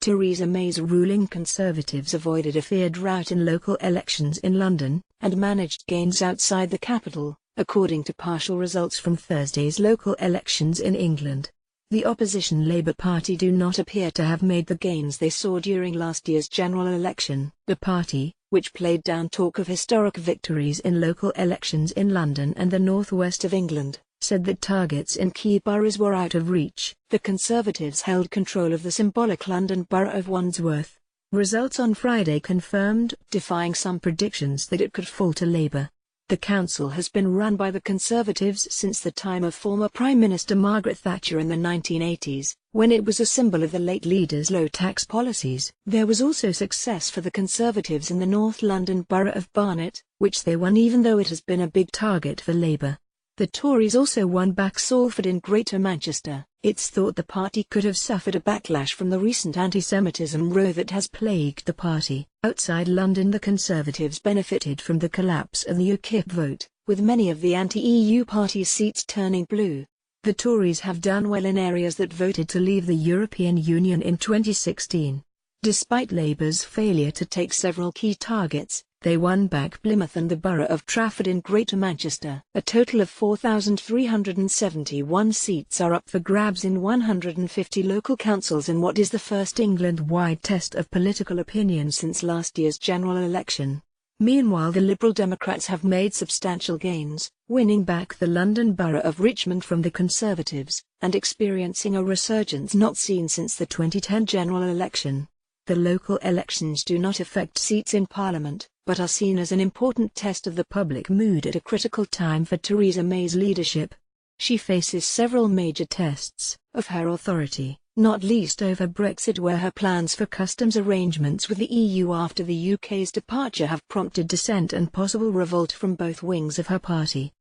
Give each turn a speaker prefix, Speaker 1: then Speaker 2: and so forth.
Speaker 1: Theresa May's ruling Conservatives avoided a feared rout in local elections in London, and managed gains outside the capital, according to partial results from Thursday's local elections in England. The opposition Labour Party do not appear to have made the gains they saw during last year's general election. The party, which played down talk of historic victories in local elections in London and the northwest of England, said that targets in key boroughs were out of reach. The Conservatives held control of the symbolic London borough of Wandsworth. Results on Friday confirmed, defying some predictions that it could fall to Labour. The council has been run by the Conservatives since the time of former Prime Minister Margaret Thatcher in the 1980s, when it was a symbol of the late leader's low tax policies. There was also success for the Conservatives in the North London borough of Barnet, which they won even though it has been a big target for Labour. The Tories also won back Salford in Greater Manchester. It's thought the party could have suffered a backlash from the recent anti-Semitism row that has plagued the party. Outside London, the Conservatives benefited from the collapse of the UKIP vote, with many of the anti-EU parties' seats turning blue. The Tories have done well in areas that voted to leave the European Union in 2016. Despite Labour's failure to take several key targets, they won back Plymouth and the borough of Trafford in Greater Manchester. A total of 4,371 seats are up for grabs in 150 local councils in what is the first England-wide test of political opinion since last year's general election. Meanwhile, the Liberal Democrats have made substantial gains, winning back the London borough of Richmond from the Conservatives, and experiencing a resurgence not seen since the 2010 general election. The local elections do not affect seats in Parliament, but are seen as an important test of the public mood at a critical time for Theresa May's leadership. She faces several major tests of her authority, not least over Brexit, where her plans for customs arrangements with the EU after the UK's departure have prompted dissent and possible revolt from both wings of her party.